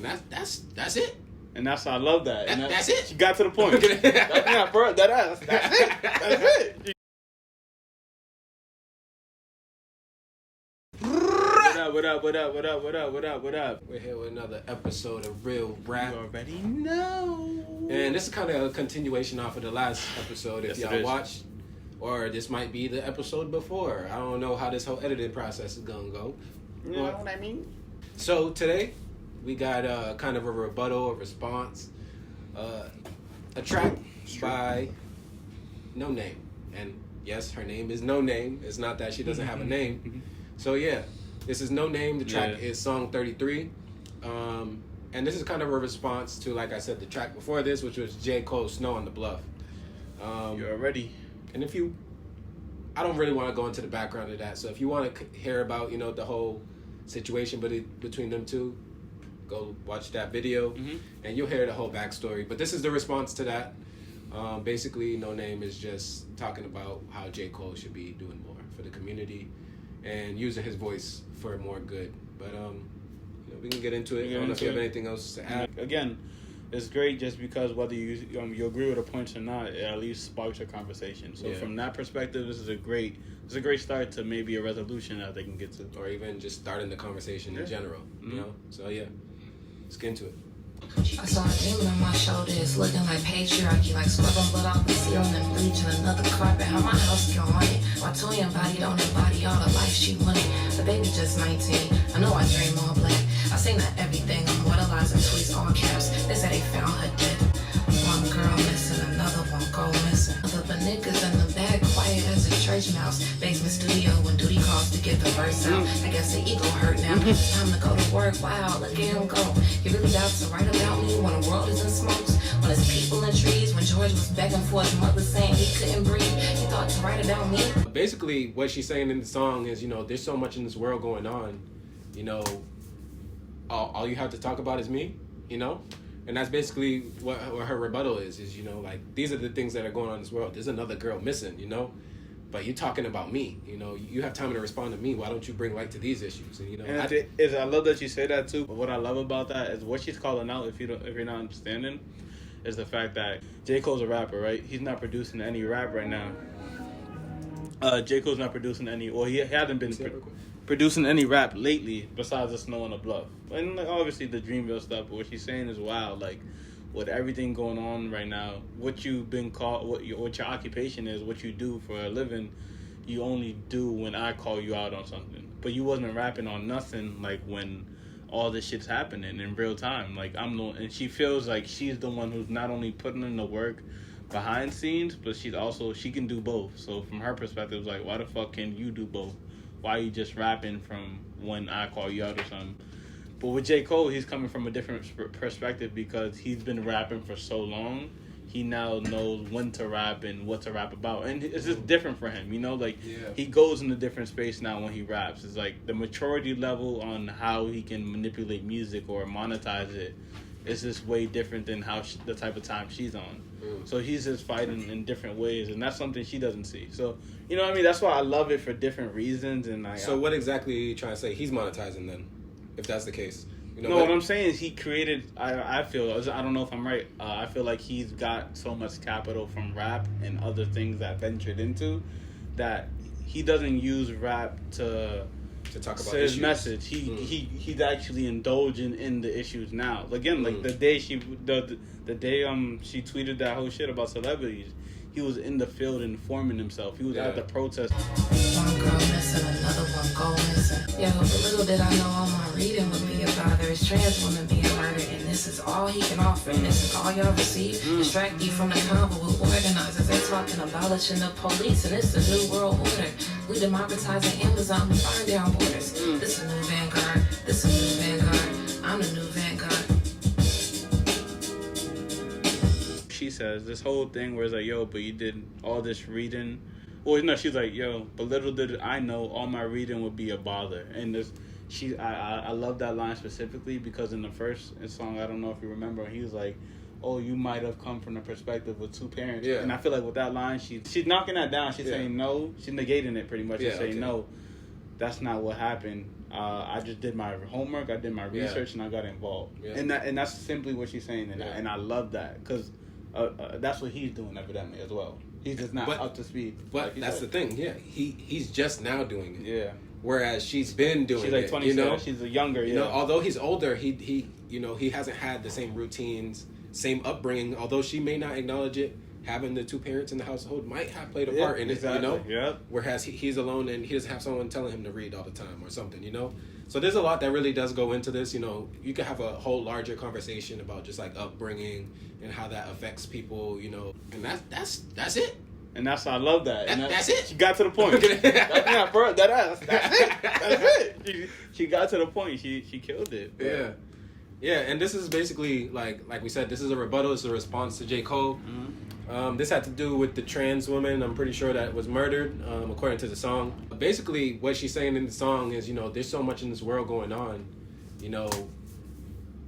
and that's it. And that's I love that. And that's it. She got to the point. That's not bro. That's it. That's it. What up? We're here with another episode of Real Rap. You already know. And this is kind of a continuation off of the last episode, if y'all watched. Or this might be the episode before. I don't know how this whole editing process is going to go. You know what I mean? So today, we got kind of a rebuttal, a response. A track by Noname. And yes, her name is Noname. It's not that she doesn't have a name. So yeah, this is Noname. The track is Song 33. And this is kind of a response to, like I said, the track before this, which was J. Cole's Snow on the Bluff. You're ready. And I don't really want to go into the background of that. So if you want to hear about, the whole situation between them two, go watch that video and you'll hear the whole backstory. But this is the response to that. Basically, Noname is just talking about how J. Cole should be doing more for the community and using his voice for more good. But we can get into it. I don't know if you have anything else to add. Again, it's great just because whether you agree with the points or not, it at least sparks a conversation. So from that perspective, this is a great start to maybe a resolution that they can get to, or even just starting the conversation in general. So let's get into it. I saw a demon on my shoulders, looking like patriarchy, like scrubbing blood off the ceiling and bleaching another carpet. How my house get money, while Toya embodied don't embody all the life she wanted. The baby just 19, I know I dream all black. I seen that everything, I'm immortalizing tweets, all caps. They say they found her dead. One girl missing, another one go missing. But niggas in the bag, quiet as a church mouse. Basement studio when duty calls to get the verse out. I guess the ego hurt now. It's time to go to work. Wow, look at him go. He really doubts to write about me when the world is in smokes. When it's people in trees. When George was begging for his mother saying he couldn't breathe. He thought to write about me. Basically, what she's saying in the song is, there's so much in this world going on. All you have to talk about is me. And that's basically what her rebuttal is like, these are the things that are going on in this world. There's another girl missing, but you're talking about me. You have time to respond to me. Why don't you bring light to these issues? And I love that you say that too. But what I love about that is what she's calling out. If you're not understanding, is the fact that J. Cole's a rapper, right? He's not producing any rap right now. J. Cole's not producing any, or he hasn't been producing any rap lately besides the Snow on the Bluff. And obviously the Dreamville stuff, but what she's saying is, wow, like with everything going on right now, what you've been called, what your occupation is, what you do for a living, you only do when I call you out on something. But you wasn't rapping on nothing like when all this shit's happening in real time. Like and she feels like she's the one who's not only putting in the work behind scenes, but she can do both. So from her perspective, it's like, why the fuck can you do both? Why are you just rapping from when I call you out or something? But with J. Cole, he's coming from a different perspective because he's been rapping for so long. He now knows when to rap and what to rap about. And it's just different for him, He goes in a different space now when he raps. It's like the maturity level on how he can manipulate music or monetize it is just way different than the type of time she's on. So he's just fighting in different ways, and that's something she doesn't see. So, that's why I love it for different reasons. And so what exactly are you trying to say? He's monetizing then, if that's the case. What I'm saying is he created, I feel, I don't know if I'm right, I feel like he's got so much capital from rap and other things that ventured into that he doesn't use rap to talk about his message. He's actually indulging in the issues now. Again, like the day she tweeted that whole shit about celebrities, he was in the field informing himself. He was at the protest. One girl missing, another one go missing. But little did I know all my reading would be about there is trans women being murdered, and this is all he can offer, and this is all y'all receive. Distract you from the convo with organizers. They're talking abolishing the police, and it's the new world order. We democratizing Amazon, we burn down borders. This is a new vanguard. This is a new vanguard. I'm the new vanguard. She says this whole thing where it's like, but you did all this reading. Well, no, she's like, but little did I know all my reading would be a bother. And I love that line specifically because in the first song, I don't know if you remember, he was like, oh, you might have come from the perspective of two parents. Yeah. And I feel like with that line, she's knocking that down. She's saying no. She's negating it pretty much and saying no. That's not what happened. I just did my homework, I did my research, and I got involved. Yeah. And that's simply what she's saying, and I love that because that's what he's doing evidently as well. He's just not up to speed. But like that's the thing, he's just now doing it. Yeah. Whereas she's been doing it. She's like 27. She's a younger. You know, although he's older, he hasn't had the same routines, same upbringing. Although she may not acknowledge it, having the two parents in the household might have played a part in it. You know. Yeah. Whereas he's alone and he doesn't have someone telling him to read all the time or something. You know. So there's a lot that really does go into this. You know, you could have a whole larger conversation about just like upbringing and how that affects people. You know, and that's it. And I love that. That's it. She got to the point. That's it. She got to the point. She killed it. Bro. Yeah. And this is basically like we said. This is a rebuttal. It's a response to J. Cole. Mm-hmm. This had to do with the trans woman. I'm pretty sure that was murdered, according to the song. Basically, what she's saying in the song is, you know, there's so much in this world going on. You know,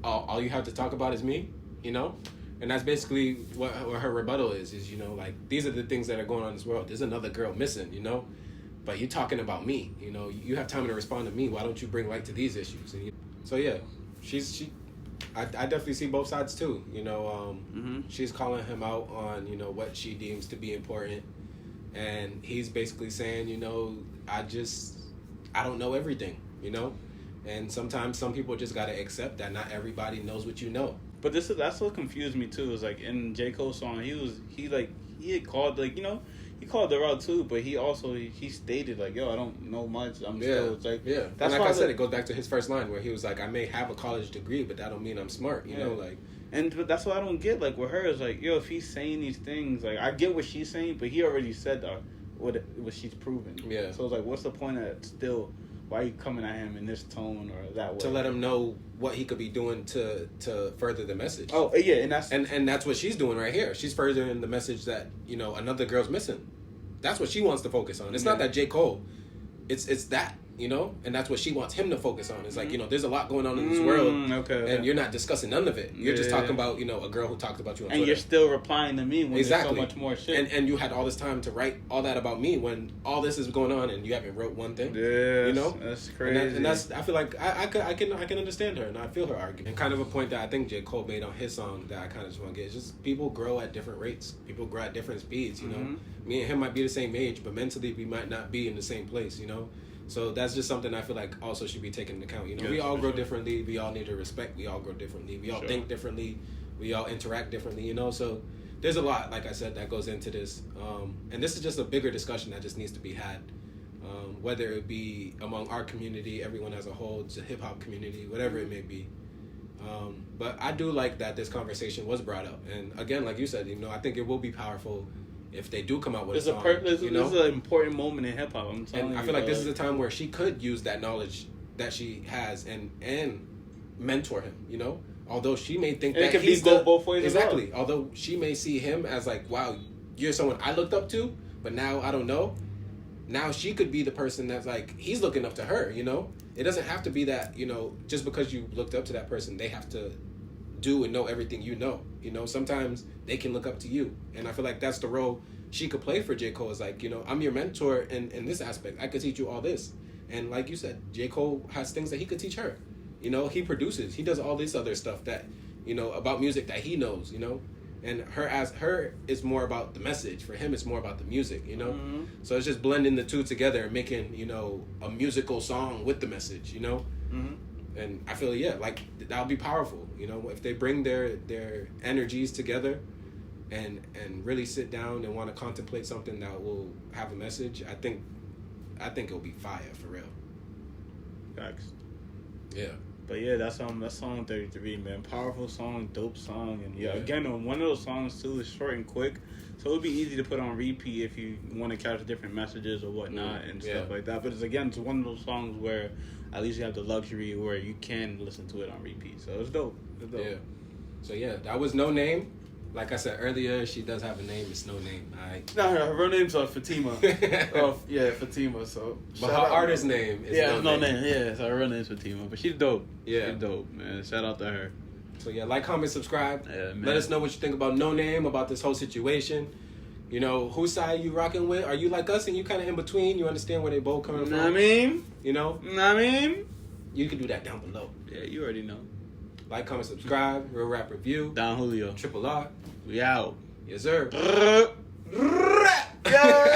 all you have to talk about is me. You know. And that's basically what her rebuttal is, you know, like, these are the things that are going on in this world. There's another girl missing, you know, but you're talking about me, you know, you have time to respond to me. Why don't you bring light to these issues? And so, yeah, I definitely see both sides too, you know. She's calling him out on, you know, what she deems to be important. And he's basically saying, you know, I don't know everything, you know. And sometimes some people just got to accept that not everybody knows what you know. But that's what confused me too. Is like in J. Cole's song, he had called, like, you know, he called her out too, but he stated like, yo, I don't know much. I'm still like, That's like I said, it goes back to his first line where he was like, I may have a college degree, but that don't mean I'm smart. You know, like. But that's what I don't get. Like with her, is like, yo, if he's saying these things, like I get what she's saying, but he already said what she's proven. Yeah. So it's like, what's the point of still? Why are you coming at him in this tone or that way? To let him know what he could be doing to further the message. Oh, yeah, and that's what she's doing right here. She's furthering the message that, you know, another girl's missing. That's what she wants to focus on. It's not that J. Cole. It's that, you know? And that's what she wants him to focus on. It's like, you know, there's a lot going on in this world. And you're not discussing none of it. You're just talking about, you know, a girl who talked about you on Twitter. And you're still replying to me when there's so much more shit. And you had all this time to write all that about me when all this is going on and you haven't wrote one thing. Yeah, you know? That's crazy. And that's, I feel like I can understand her and I feel her argument. And kind of a point that I think J. Cole made on his song that I kind of just want to get is just people grow at different rates. People grow at different speeds, you know? Me and him might be the same age, but mentally we might not be in the same place, you know? So that's just something I feel like also should be taken into account. You know, we all grow differently. We all need to respect. We all grow differently. We all think differently. We all interact differently, you know? So there's a lot, like I said, that goes into this. And this is just a bigger discussion that just needs to be had. Whether it be among our community, everyone as a whole, the hip-hop community, whatever it may be. But I do like that this conversation was brought up. And again, like you said, you know, I think it will be powerful if they do come out with a song. This is an important moment in hip hop. I'm telling you. I feel like this is a time where she could use that knowledge that she has and mentor him. You know, although she may think that it could go both ways. Exactly. Although she may see him as like, wow, you're someone I looked up to, but now I don't know. Now she could be the person that's like, he's looking up to her. You know, it doesn't have to be that, you know, just because you looked up to that person, they have to do and know everything you know. You know, sometimes they can look up to you. And I feel like that's the role she could play for J. Cole. Is like, you know, I'm your mentor in this aspect. I could teach you all this. And like you said, J. Cole has things that he could teach her. You know, he produces. He does all this other stuff that, you know, about music that he knows, you know. And her is more about the message. For him, it's more about the music, you know. So it's just blending the two together and making, you know, a musical song with the message, you know. And I feel, like that'll be powerful, you know, if they bring their energies together and really sit down and want to contemplate something that will have a message. I think it'll be fire for real. Facts. Yeah. But yeah, that's song 33, man. Powerful song, dope song, and again, one of those songs too is short and quick, so it would be easy to put on repeat if you want to catch different messages or whatnot and stuff like that. But it's one of those songs where at least you have the luxury where you can listen to it on repeat. So it's dope. Yeah. So that was Noname. Like I said earlier, she does have a name. It's Noname. Alright. No, her name's Fatima. Fatima. So, but her artist name is Noname. Yeah, so her real name's Fatima. But she's dope. Yeah, she's dope, man. Shout out to her. So like, comment, subscribe. Yeah, man. Let us know what you think about Noname, about this whole situation. You know, whose side you rocking with? Are you like us and you kind of in between? You understand where they both coming from? Know what I mean? You know? Know what I mean? You can do that down below. Yeah, you already know. Like, comment, subscribe. Real Rap Review. Don Julio. Triple R. We out. Yes, sir. Yeah.